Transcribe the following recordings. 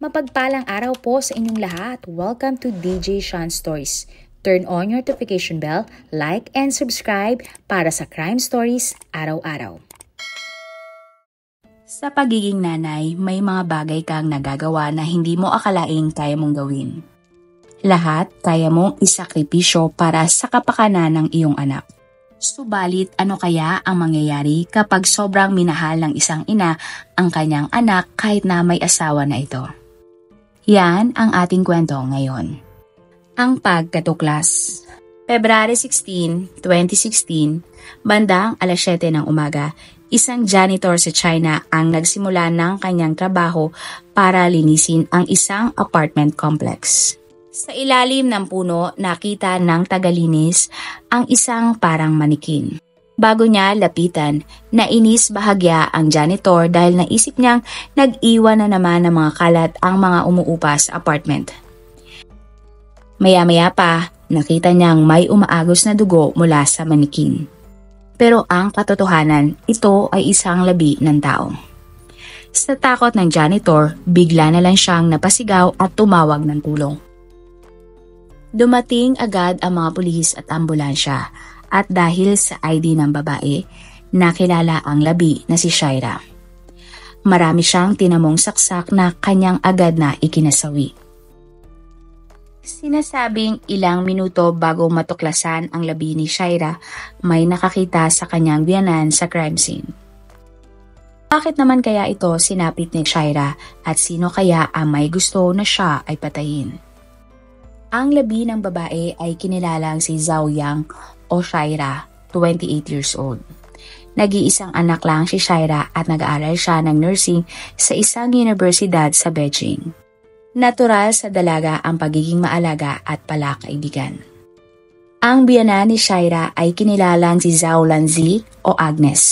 Mapagpalang araw po sa inyong lahat. Welcome to DJ Sean Stories. Turn on your notification bell, like and subscribe para sa crime stories araw-araw. Sa pagiging nanay, may mga bagay kang nagagawa na hindi mo akalaing kaya mong gawin. Lahat kaya mong isakripisyo para sa kapakanan ng iyong anak. Subalit ano kaya ang mangyayari kapag sobrang minahal ng isang ina ang kanyang anak kahit na may asawa na ito? Yan ang ating kwento ngayon. Ang pagkatuklas. February 16, 2016, bandang alas 7 ng umaga, isang janitor sa China ang nagsimula ng kanyang trabaho para linisin ang isang apartment complex. Sa ilalim ng puno, nakita ng tagalinis ang isang parang manikin. Bago niya lapitan, nainis bahagya ang janitor dahil naisip niyang nag-iwan na naman ng mga kalat ang mga umuupa sa apartment. Maya-maya pa, nakita niyang may umaagos na dugo mula sa manikin. Pero ang katotohanan, ito ay isang labi ng tao. Sa takot ng janitor, bigla na lang siyang napasigaw at tumawag ng tulong. Dumating agad ang mga pulis at ambulansya. At dahil sa ID ng babae, nakilala ang labi na si Shaira. Marami siyang tinamong saksak na kanyang agad na ikinasawi. Sinasabing ilang minuto bago matuklasan ang labi ni Shaira, may nakakita sa kanyang biyanan sa crime scene. Bakit naman kaya ito sinapit ni Shaira at sino kaya ang may gusto na siya ay patayin? Ang labi ng babae ay kinilalang si Zhao Yang o Shaira, 28 years old. Nag-iisang anak lang si Shaira at nag-aaral siya ng nursing sa isang universidad sa Beijing. Natural sa dalaga ang pagiging maalaga at palakaibigan. Ang biyanan ni Shaira ay kinilalang si Zhao Lanzi o Agnes.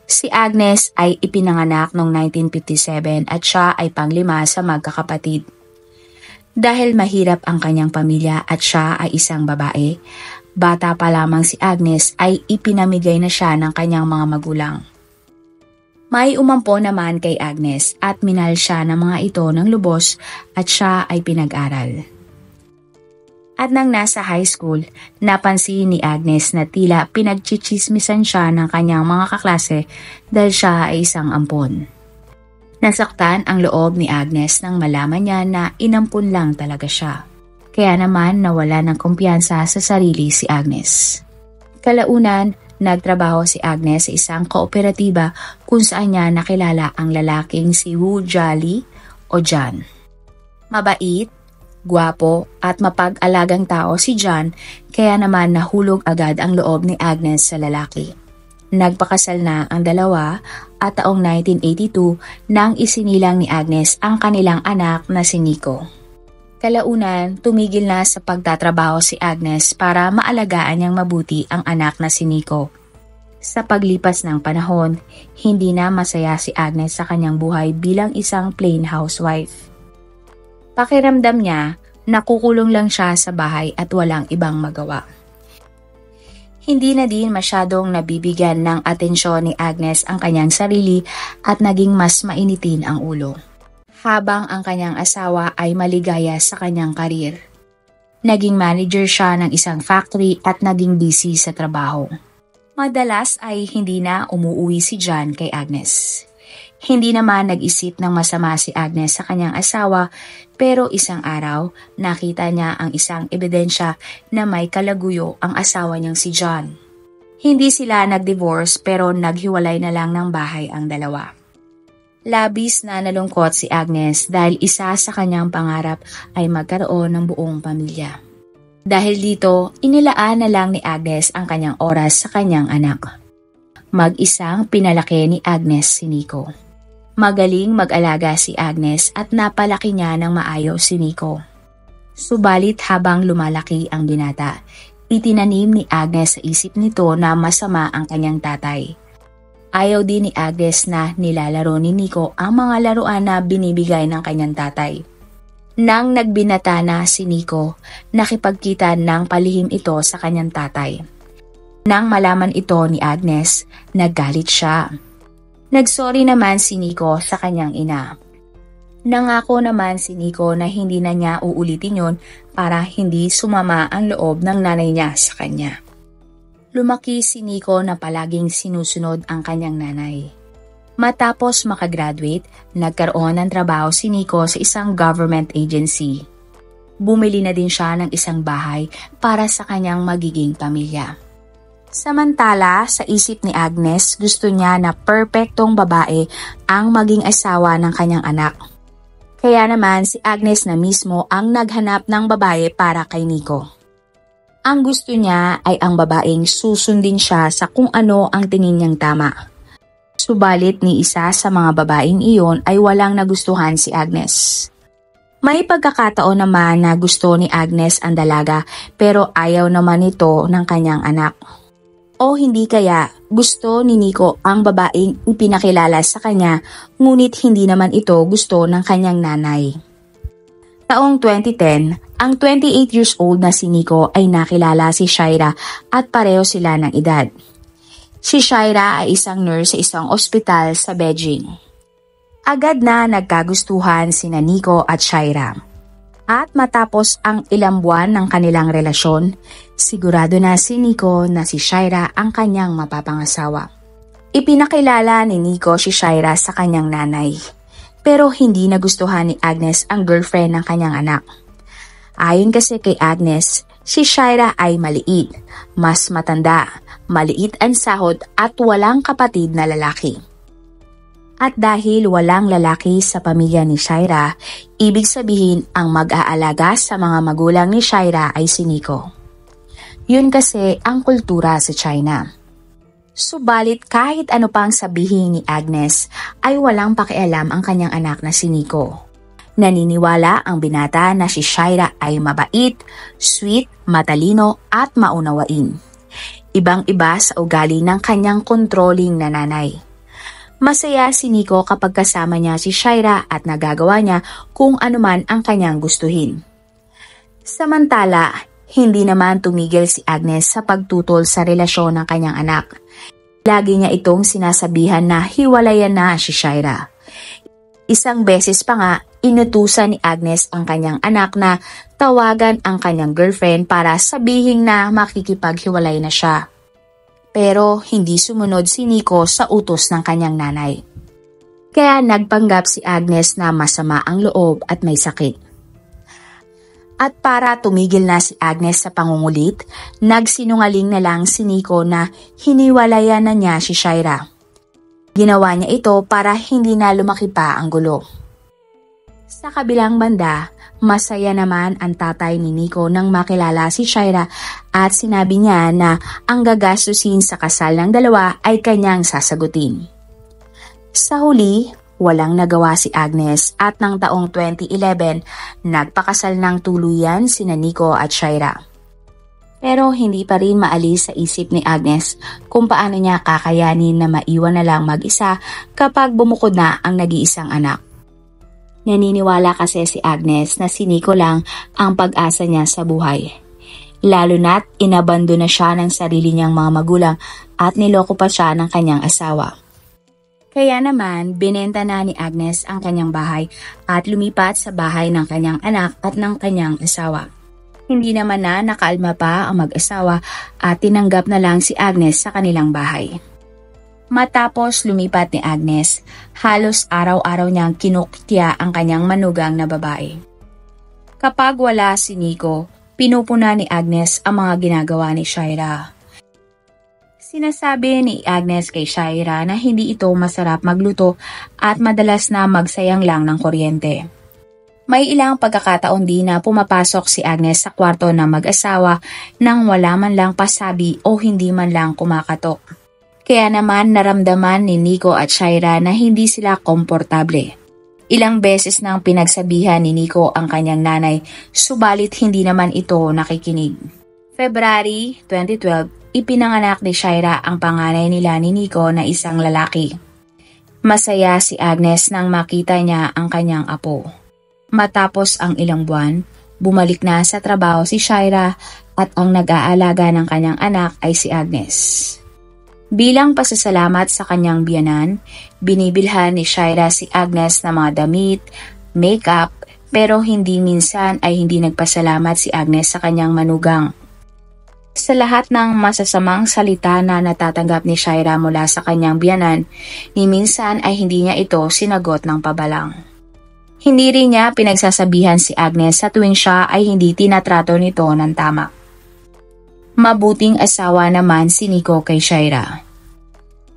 Si Agnes ay ipinanganak noong 1957 at siya ay panglima sa magkakapatid. Dahil mahirap ang kanyang pamilya at siya ay isang babae, bata pa lamang si Agnes ay ipinamigay na siya ng kanyang mga magulang. May umampo naman kay Agnes at minahal siya ng mga ito ng lubos at siya ay pinag-aral. At nang nasa high school, napansin ni Agnes na tila pinagchichismisan siya ng kanyang mga kaklase dahil siya ay isang ampon. Nasaktan ang loob ni Agnes nang malaman niya na inampun lang talaga siya. Kaya naman nawala ng kumpiyansa sa sarili si Agnes. Kalaunan, nagtrabaho si Agnes sa isang kooperatiba kung saan niya nakilala ang lalaking si Wu Jiali o John. Mabait, gwapo at mapag-alagang tao si John, kaya naman nahulog agad ang loob ni Agnes sa lalaki. Nagpakasal na ang dalawa at taong 1982 nang isinilang ni Agnes ang kanilang anak na si Nico. Kalaunan, tumigil na sa pagtatrabaho si Agnes para maalagaan niyang mabuti ang anak na si Nico. Sa paglipas ng panahon, hindi na masaya si Agnes sa kanyang buhay bilang isang plain housewife. Pakiramdam niya, nakukulong lang siya sa bahay at walang ibang magawa. Hindi na din masyadong nabibigyan ng atensyon ni Agnes ang kanyang sarili at naging mas mainitin ang ulo. Habang ang kanyang asawa ay maligaya sa kanyang karir. Naging manager siya ng isang factory at naging busy sa trabaho. Madalas ay hindi na umuuwi si John kay Agnes. Hindi naman nag-isip ng masama si Agnes sa kanyang asawa, pero isang araw nakita niya ang isang ebidensya na may kalaguyo ang asawa niyang si John. Hindi sila nag-divorce pero naghiwalay na lang ng bahay ang dalawa. Labis na nalungkot si Agnes dahil isa sa kanyang pangarap ay magkaroon ng buong pamilya. Dahil dito, inilaan na lang ni Agnes ang kanyang oras sa kanyang anak. Mag-isang pinalaki ni Agnes si Nico. Magaling mag-alaga si Agnes at napalaki niya ng maayos si Nico. Subalit habang lumalaki ang binata, itinanim ni Agnes sa isip nito na masama ang kanyang tatay. Ayaw din ni Agnes na nilalaro ni Nico ang mga laruan na binibigay ng kanyang tatay. Nang nagbinata na si Nico, nakipagkita ng palihim ito sa kanyang tatay. Nang malaman ito ni Agnes, naggalit siya. Nagsorry naman si Nico sa kanyang ina. Nangako naman si Nico na hindi na niya uulitin yon para hindi sumama ang loob ng nanay niya sa kanya. Lumaki si Nico na palaging sinusunod ang kanyang nanay. Matapos makagraduate, nagkaroon ng trabaho si Nico sa isang government agency. Bumili na din siya ng isang bahay para sa kanyang magiging pamilya. Samantala, sa isip ni Agnes, gusto niya na perpektong babae ang maging asawa ng kanyang anak. Kaya naman si Agnes na mismo ang naghanap ng babae para kay Nico. Ang gusto niya ay ang babaeng susundin siya sa kung ano ang tingin niyang tama. Subalit ni isa sa mga babaeng iyon ay walang nagustuhan si Agnes. May pagkakataon naman na gusto ni Agnes ang dalaga pero ayaw naman ito ng kanyang anak. O hindi kaya gusto ni Nico ang babaeng ipinakilala sa kanya ngunit hindi naman ito gusto ng kanyang nanay. Taong 2010, ang 28 years old na si Nico ay nakilala si Shaira at pareho sila ng edad. Si Shaira ay isang nurse sa isang ospital sa Beijing. Agad na nagkagustuhan sina Nico at Shaira. At matapos ang ilang buwan ng kanilang relasyon, sigurado na si Nico na si Shaira ang kanyang mapapangasawa. Ipinakilala ni Nico si Shaira sa kanyang nanay. Pero hindi nagustuhan ni Agnes ang girlfriend ng kanyang anak. Ayon kasi kay Agnes, si Shaira ay maliit, mas matanda, maliit ang sahod at walang kapatid na lalaki. At dahil walang lalaki sa pamilya ni Shaira, ibig sabihin ang mag-aalaga sa mga magulang ni Shaira ay si Nico. Yun kasi ang kultura sa China. Subalit kahit ano pang sabihin ni Agnes ay walang pakialam ang kanyang anak na si Nico. Naniniwala ang binata na si Shaira ay mabait, sweet, matalino at maunawain. Ibang-iba sa ugali ng kanyang controlling na nanay. Masaya si Nico kapag kasama niya si Shaira at nagagawa niya kung anuman ang kanyang gustuhin. Samantala, hindi naman tumigil si Agnes sa pagtutol sa relasyon ng kanyang anak. Lagi niya itong sinasabihan na hiwalayan na si Shaira. Isang beses pa nga, inutusan ni Agnes ang kanyang anak na tawagan ang kanyang girlfriend para sabihin na makikipaghiwalay na siya. Pero hindi sumunod si Nico sa utos ng kanyang nanay. Kaya nagpanggap si Agnes na masama ang loob at may sakit. At para tumigil na si Agnes sa pangungulit, nagsinungaling na lang si Nico na hiniwalayan na niya si Shaira. Ginawa niya ito para hindi na lumaki pa ang gulo. Sa kabilang banda, masaya naman ang tatay ni Nico nang makilala si Shaira at sinabi niya na ang gagastusin sa kasal ng dalawa ay kanyang sasagutin. Sa huli, walang nagawa si Agnes at ng taong 2011, nagpakasal ng tuluyan sina Nico at Shaira. Pero hindi pa rin maalis sa isip ni Agnes kung paano niya kakayanin na maiwan na lang mag-isa kapag bumukod na ang nag-iisang anak. Naniniwala kasi si Agnes na si Nico lang ang pag-asa niya sa buhay. Lalo na't inabando na siya ng sarili niyang mga magulang at niloko pa siya ng kanyang asawa. Kaya naman, binenta na ni Agnes ang kanyang bahay at lumipat sa bahay ng kanyang anak at ng kanyang asawa. Hindi naman na nakaalma pa ang mag-asawa at tinanggap na lang si Agnes sa kanilang bahay. Matapos lumipat ni Agnes, halos araw-araw niyang kinukutya ang kanyang manugang na babae. Kapag wala si Nico, pinupuna ni Agnes ang mga ginagawa ni Shaira. Sinasabi ni Agnes kay Shaira na hindi ito masarap magluto at madalas na magsayang lang ng kuryente. May ilang pagkakataon din na pumapasok si Agnes sa kwarto ng mag-asawa nang wala man lang pasabi o hindi man lang kumakatok. Kaya naman naramdaman ni Nico at Shaira na hindi sila komportable. Ilang beses nang pinagsabihan ni Nico ang kanyang nanay, subalit hindi naman ito nakikinig. February 2012, ipinanganak ni Shaira ang panganay nila ni Nico na isang lalaki. Masaya si Agnes nang makita niya ang kanyang apo. Matapos ang ilang buwan, bumalik na sa trabaho si Shaira at ang nag-aalaga ng kanyang anak ay si Agnes. Bilang pasasalamat sa kanyang biyanan, binibilhan ni Shaira si Agnes ng mga damit, makeup, pero hindi minsan ay hindi nagpasalamat si Agnes sa kanyang manugang. Sa lahat ng masasamang salita na natatanggap ni Shaira mula sa kanyang biyanan, ni minsan ay hindi niya ito sinagot ng pabalang. Hindi rin niya pinagsasabihan si Agnes sa tuwing siya ay hindi tinatrato nito ng tama. Mabuting asawa naman si Nico kay Shaira.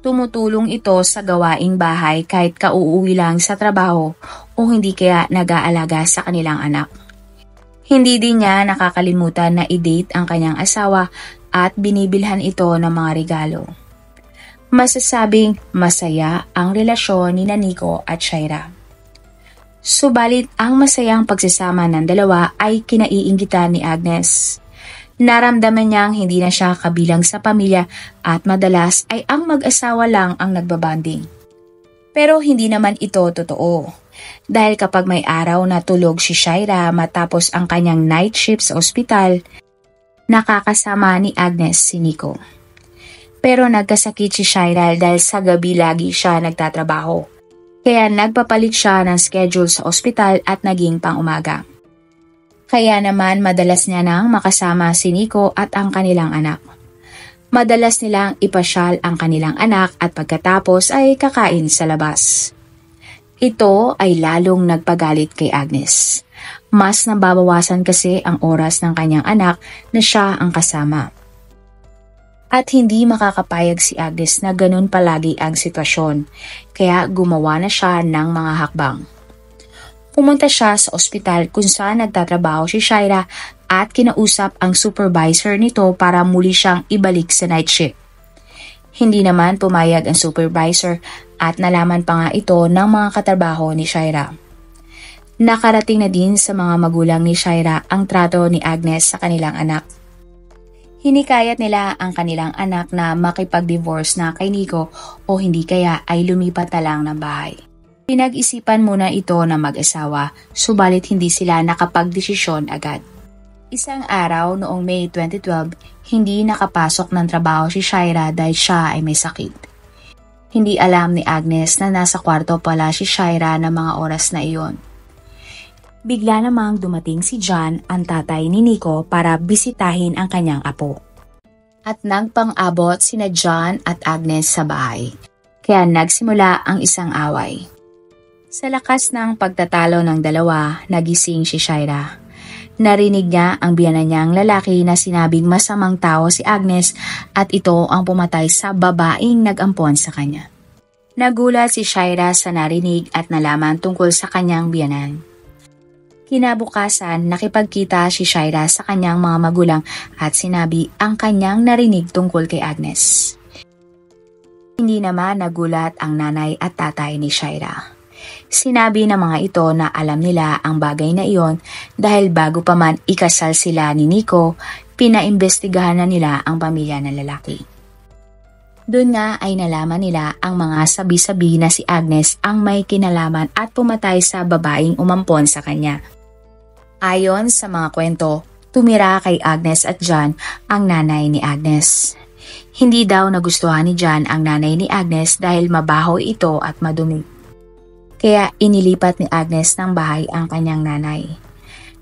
Tumutulong ito sa gawaing bahay kahit kauuwi lang sa trabaho o hindi kaya nag-aalaga sa kanilang anak. Hindi din niya nakakalimutan na i-date ang kanyang asawa at binibilhan ito ng mga regalo. Masasabing masaya ang relasyon ni Nico at Shaira. Subalit ang masayang pagsasama ng dalawa ay kinaiinggitan ni Agnes. Naramdaman niyang hindi na siya kabilang sa pamilya at madalas ay ang mag-asawa lang ang nagbabanding. Pero hindi naman ito totoo. Dahil kapag may araw na tulog si Shaira matapos ang kanyang night shift sa ospital, nakakasama ni Agnes si Nico. Pero nagkasakit si Shaira dahil sa gabi lagi siya nagtatrabaho. Kaya nagpapalit siya ng schedule sa ospital at naging pang-umaga. Kaya naman madalas niya nang makasama si Nico at ang kanilang anak. Madalas nilang ipasyal ang kanilang anak at pagkatapos ay kakain sa labas. Ito ay lalong nagpagalit kay Agnes. Mas nababawasan kasi ang oras ng kanyang anak na siya ang kasama. At hindi makakapayag si Agnes na ganun palagi ang sitwasyon, kaya gumawa na siya ng mga hakbang. Pumunta siya sa ospital kung saan nagtatrabaho si Shaira at kinausap ang supervisor nito para muli siyang ibalik sa night shift. Hindi naman pumayag ang supervisor at nalaman pa nga ito ng mga katrabaho ni Shaira. Nakarating na din sa mga magulang ni Shaira ang trato ni Agnes sa kanilang anak. Hinikayat nila ang kanilang anak na makipag-divorce na kay Nico o hindi kaya ay lumipat na lang ng bahay. Pinag-isipan muna ito na mag-asawa, subalit hindi sila nakapag-desisyon agad. Isang araw noong May 2012, hindi nakapasok ng trabaho si Shaira dahil siya ay may sakit. Hindi alam ni Agnes na nasa kwarto pala si Shaira ng mga oras na iyon. Bigla namang dumating si John, ang tatay ni Nico, para bisitahin ang kanyang apo. At nagpang-abot sina John at Agnes sa bahay, kaya nagsimula ang isang away. Sa lakas ng pagtatalo ng dalawa, nagising si Shaira. Narinig niya ang biyanan niyang lalaki na sinabing masamang tao si Agnes at ito ang pumatay sa babaeng nag-ampon sa kanya. Nagulat si Shaira sa narinig at nalaman tungkol sa kanyang biyanan. Kinabukasan, nakipagkita si Shaira sa kanyang mga magulang at sinabi ang kanyang narinig tungkol kay Agnes. Hindi naman nagulat ang nanay at tatay ni Shaira. Sinabi ng mga ito na alam nila ang bagay na iyon dahil bago pa man ikasal sila ni Nico, pinaimbestigahan na nila ang pamilya ng lalaki. Doon nga ay nalaman nila ang mga sabi-sabi na si Agnes ang may kinalaman at pumatay sa babaeng umampon sa kanya. Ayon sa mga kwento, tumira kay Agnes at John ang nanay ni Agnes. Hindi daw nagustuhan ni John ang nanay ni Agnes dahil mabaho ito at madumi. Kaya inilipat ni Agnes ng bahay ang kanyang nanay.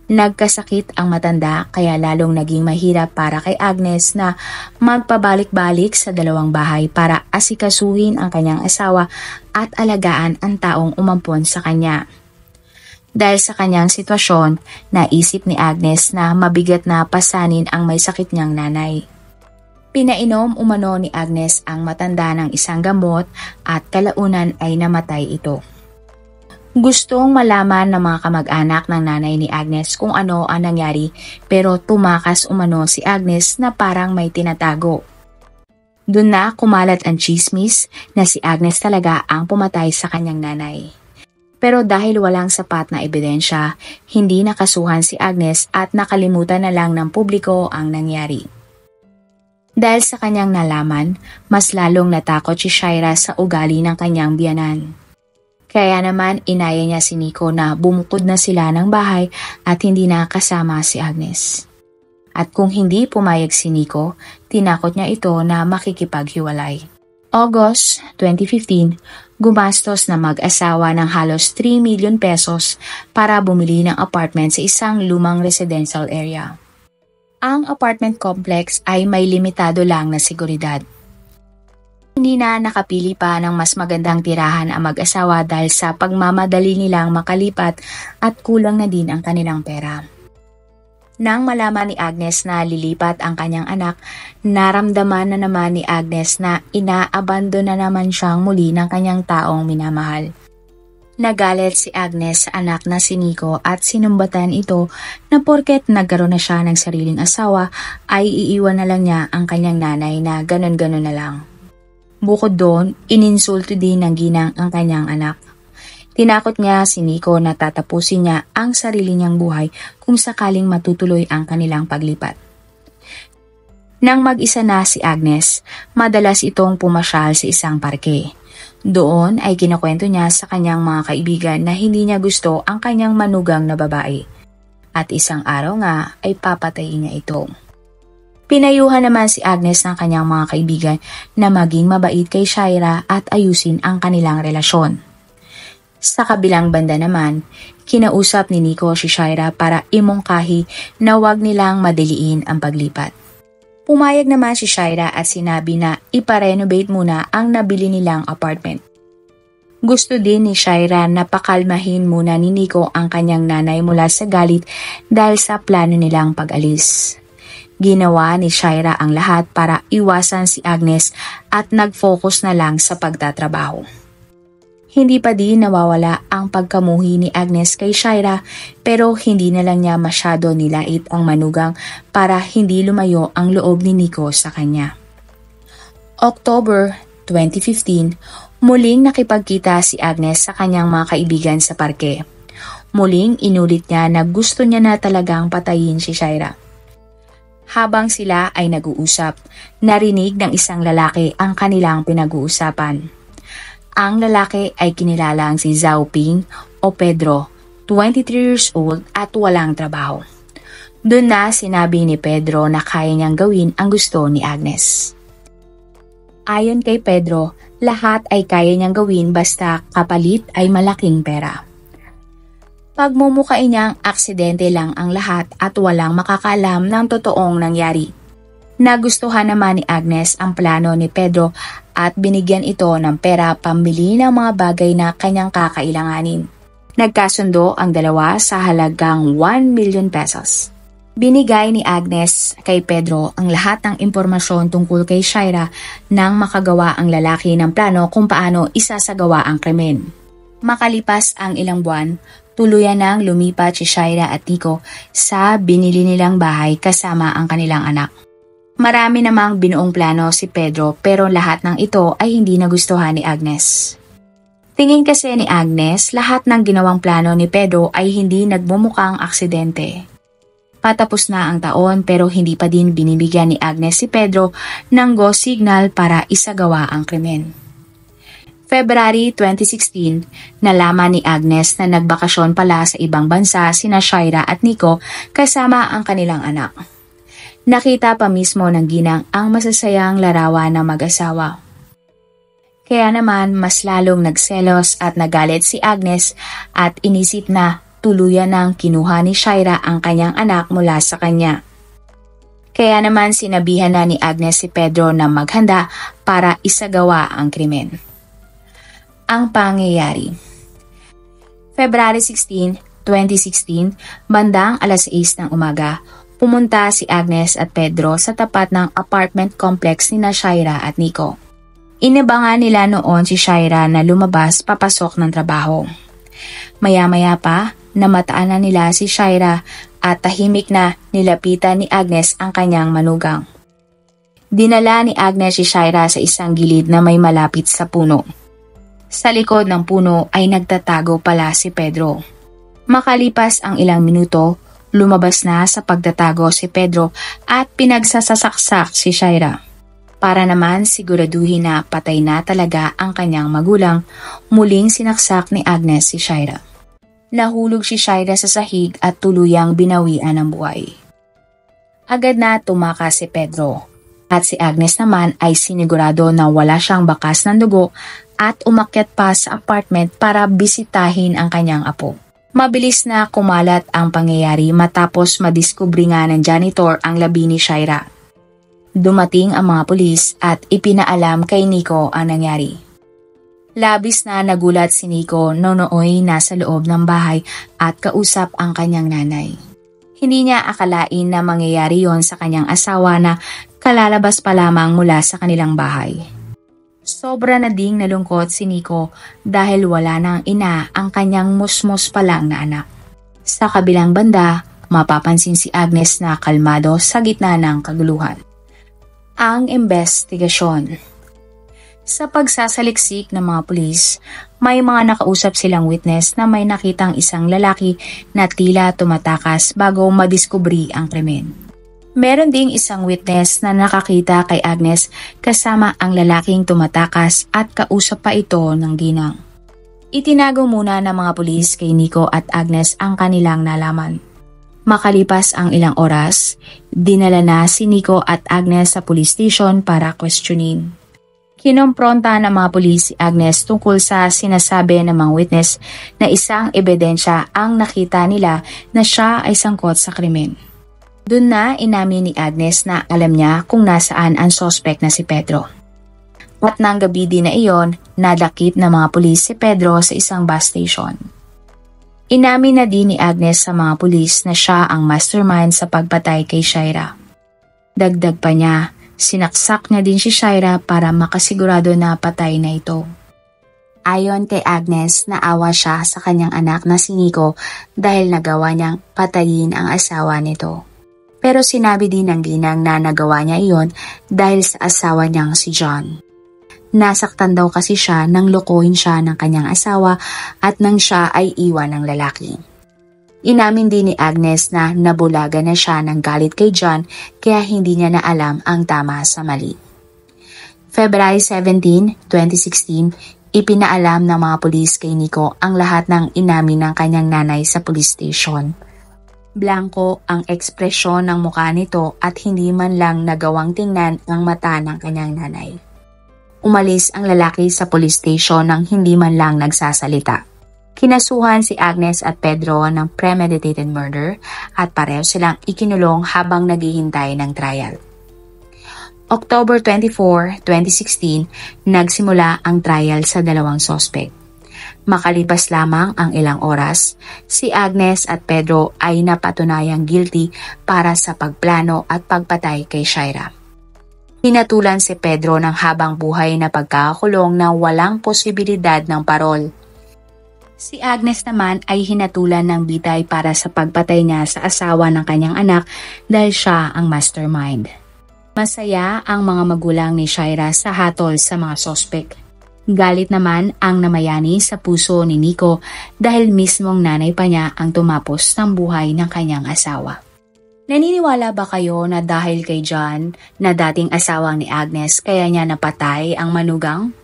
Nagkasakit ang matanda kaya lalong naging mahirap para kay Agnes na magpabalik-balik sa dalawang bahay para asikasuhin ang kanyang asawa at alagaan ang taong umampon sa kanya. Dahil sa kanyang sitwasyon, naisip ni Agnes na mabigat na pasanin ang may sakit niyang nanay. Pinainom umano ni Agnes ang matanda ng isang gamot at kalaunan ay namatay ito. Gustong malaman ng mga kamag-anak ng nanay ni Agnes kung ano ang nangyari pero tumakas umano si Agnes na parang may tinatago. Doon na kumalat ang chismis na si Agnes talaga ang pumatay sa kanyang nanay. Pero dahil walang sapat na ebidensya, hindi nakasuhan si Agnes at nakalimutan na lang ng publiko ang nangyari. Dahil sa kanyang nalaman, mas lalong natakot si Shaira sa ugali ng kanyang biyanan. Kaya naman inaya niya si Nico na bumukod na sila ng bahay at hindi na kasama si Agnes. At kung hindi pumayag si Nico, tinakot niya ito na makikipaghiwalay. August 2015, gumastos na mag-asawa ng halos 3 million pesos para bumili ng apartment sa isang lumang residential area. Ang apartment complex ay may limitado lang na seguridad. Hindi na nakapili pa ng mas magandang tirahan ang mag-asawa dahil sa pagmamadali nilang makalipat at kulang na din ang kanilang pera. Nang malaman ni Agnes na lilipat ang kanyang anak, naramdaman na naman ni Agnes na inaabandon na naman siyang muli ng kanyang taong minamahal. Nagalit si Agnes sa anak na si Nico at sinumbatan ito na porket nagkaroon na siya ng sariling asawa ay iiwan na lang niya ang kanyang nanay na ganon-ganon na lang. Bukod doon, ininsulto din ng ginang ang kanyang anak. Tinakot niya si Nico na tatapusin niya ang sarili niyang buhay kung sakaling matutuloy ang kanilang paglipat. Nang mag-isa na si Agnes, madalas itong pumasyal sa isang parke. Doon ay kinakwento niya sa kanyang mga kaibigan na hindi niya gusto ang kanyang manugang na babae. At isang araw nga ay papatayin niya ito. Pinayuhan naman si Agnes ng kanyang mga kaibigan na maging mabait kay Shaira at ayusin ang kanilang relasyon. Sa kabilang banda naman, kinausap ni Nico si Shaira para imongkahi na wag nilang madaliin ang paglipat. Pumayag naman si Shaira at sinabi na iparenovate muna ang nabili nilang apartment. Gusto din ni Shaira na pakalmahin muna ni Nico ang kanyang nanay mula sa galit dahil sa plano nilang pag-alis. Ginawa ni Shaira ang lahat para iwasan si Agnes at nag-focus na lang sa pagtatrabaho. Hindi pa din nawawala ang pagkamuhi ni Agnes kay Shaira pero hindi na lang niya masyado nilait ang manugang para hindi lumayo ang loob ni Nico sa kanya. October 2015, muling nakipagkita si Agnes sa kanyang mga kaibigan sa parke. Muling inulit niya na gusto niya na talagang patayin si Shaira. Habang sila ay nag-uusap, narinig ng isang lalaki ang kanilang pinag-uusapan. Ang lalaki ay kinilalang si Zhao Ping o Pedro, 23 years old at walang trabaho. Doon na sinabi ni Pedro na kaya niyang gawin ang gusto ni Agnes. Ayon kay Pedro, lahat ay kaya niyang gawin basta kapalit ay malaking pera. Pagmumukain niyang aksidente lang ang lahat at walang makakaalam ng totoong nangyari. Nagustuhan naman ni Agnes ang plano ni Pedro at binigyan ito ng pera pambili ng mga bagay na kanyang kakailanganin. Nagkasundo ang dalawa sa halagang 1 million pesos. Binigay ni Agnes kay Pedro ang lahat ng impormasyon tungkol kay Shaira nang makagawa ang lalaki ng plano kung paano isasagawa ang krimen. Makalipas ang ilang buwan, tuluyan nang lumipat si Shaira at Nico sa binili nilang bahay kasama ang kanilang anak. Marami namang binuong plano si Pedro pero lahat ng ito ay hindi nagustuhan ni Agnes. Tingin kasi ni Agnes, lahat ng ginawang plano ni Pedro ay hindi nagmumukhang aksidente. Patapos na ang taon pero hindi pa din binibigyan ni Agnes si Pedro ng go signal para isagawa ang krimen. February 2016, nalaman ni Agnes na nagbakasyon pala sa ibang bansa sina Shaira at Nico kasama ang kanilang anak. Nakita pa mismo ng ginang ang masasayang larawan ng mag-asawa. Kaya naman mas lalong nagselos at nagalit si Agnes at inisip na tuluyan nang kinuha ni Shaira ang kanyang anak mula sa kanya. Kaya naman sinabihan na ni Agnes si Pedro na maghanda para isagawa ang krimen. Ang pangyayari. February 16, 2016, bandang alas 6 ng umaga, pumunta si Agnes at Pedro sa tapat ng apartment complex ni Shaira at Nico. Inabangan nila noon si Shaira na lumabas papasok ng trabaho. Maya-maya pa, namataan na nila si Shaira at tahimik na nilapitan ni Agnes ang kanyang manugang. Dinala ni Agnes si Shaira sa isang gilid na may malapit sa puno. Sa likod ng puno ay nagtatago pala si Pedro. Makalipas ang ilang minuto, lumabas na sa pagtatago si Pedro at pinagsasasaksak si Shaira. Para naman siguraduhin na patay na talaga ang kanyang magulang, muling sinaksak ni Agnes si Shaira. Nahulog si Shaira sa sahig at tuluyang binawian ng buhay. Agad na tumakas si Pedro. At si Agnes naman ay sinigurado na wala siyang bakas ng dugo at umakyat pa sa apartment para bisitahin ang kanyang apo. Mabilis na kumalat ang pangyayari matapos madiskubri nga ng janitor ang labi ni Shaira. Dumating ang mga pulis at ipinaalam kay Nico ang nangyari. Labis na nagulat si Nico nooy nasa loob ng bahay at kausap ang kanyang nanay. Hindi niya akalain na mangyayari yon sa kanyang asawa na kalalabas pa lamang mula sa kanilang bahay. Sobra na ding nalungkot si Nico dahil wala nang ina ang kanyang musmos pa lang na anak. Sa kabilang banda, mapapansin si Agnes na kalmado sa gitna ng kaguluhan. Ang investigasyon. Sa pagsasaliksik ng mga pulis, may mga nakausap silang witness na may nakitang isang lalaki na tila tumatakas bago madiskubri ang krimen. Meron ding isang witness na nakakita kay Agnes kasama ang lalaking tumatakas at kausap pa ito ng ginang. Itinago muna ng mga pulis kay Nico at Agnes ang kanilang nalaman. Makalipas ang ilang oras, dinala na si Nico at Agnes sa police station para questionin. Kinompronta ng mga pulis si Agnes tungkol sa sinasabi ng mga witness na isang ebidensya ang nakita nila na siya ay sangkot sa krimen. Doon na inamin ni Agnes na alam niya kung nasaan ang suspect na si Pedro. At nang gabi din na iyon, nadakip ng mga pulis si Pedro sa isang bus station. Inamin na din ni Agnes sa mga pulis na siya ang mastermind sa pagpatay kay Shaira. Dagdag pa niya, sinaksak niya din si Shaira para makasigurado na patay na ito. Ayon kay Agnes, naawa siya sa kanyang anak na si Nico dahil nagawa niyang patayin ang asawa nito. Pero sinabi din ng ginang na nagawa niya iyon dahil sa asawa niyang si John. Nasaktan daw kasi siya nang lokohin siya ng kanyang asawa at nang siya ay iwan ng lalaki. Inamin din ni Agnes na nabulaga na siya ng galit kay John kaya hindi niya na alam ang tama sa mali. February 17, 2016, ipinaalam ng mga pulis kay Nico ang lahat ng inamin ng kanyang nanay sa police station. Blanco ang ekspresyon ng mukha nito at hindi man lang nagawang tingnan ang mata ng kanyang nanay. Umalis ang lalaki sa police station nang hindi man lang nagsasalita. Kinasuhan si Agnes at Pedro ng premeditated murder at pareho silang ikinulong habang naghihintay ng trial. October 24, 2016, nagsimula ang trial sa dalawang suspect. Makalipas lamang ang ilang oras, si Agnes at Pedro ay napatunayang guilty para sa pagplano at pagpatay kay Shaira. Hinatulan si Pedro ng habang buhay na pagkakakulong na walang posibilidad ng parol. Si Agnes naman ay hinatulan ng bitay para sa pagpatay niya sa asawa ng kanyang anak dahil siya ang mastermind. Masaya ang mga magulang ni Shaira sa hatol sa mga sospek. Galit naman ang namayani sa puso ni Nico dahil mismong nanay pa niya ang tumapos ng buhay ng kanyang asawa. Naniniwala ba kayo na dahil kay John na dating asawang ni Agnes kaya niya napatay ang manugang?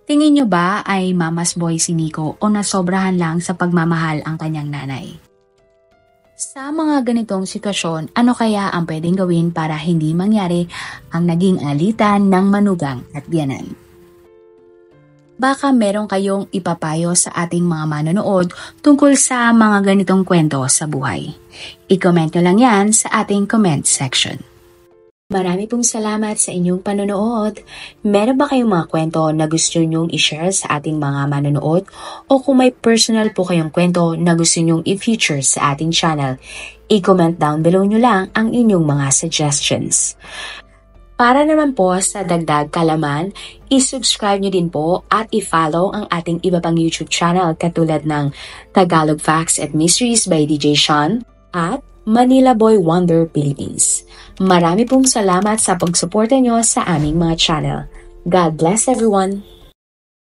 Tingin niyo ba ay mama's boy si Nico o nasobrahan lang sa pagmamahal ang kanyang nanay? Sa mga ganitong sitwasyon, ano kaya ang pwedeng gawin para hindi mangyari ang naging alitan ng manugang at biyanan? Baka meron kayong ipapayo sa ating mga manonood tungkol sa mga ganitong kwento sa buhay. I-comment nyo lang yan sa ating comment section. Marami pong salamat sa inyong panonood. Meron ba kayong mga kwento na gusto nyong i-share sa ating mga manonood? O kung may personal po kayong kwento na gusto nyong i-feature sa ating channel, i-comment down below nyo lang ang inyong mga suggestions. Para naman po sa dagdag kalaman, i-subscribe nyo din po at i-follow ang ating iba pang YouTube channel katulad ng Tagalog Facts and Mysteries by DJ Sean at Manila Boy Wonder Philippines. Marami pong salamat sa pagsuporta nyo sa aming mga channel. God bless everyone!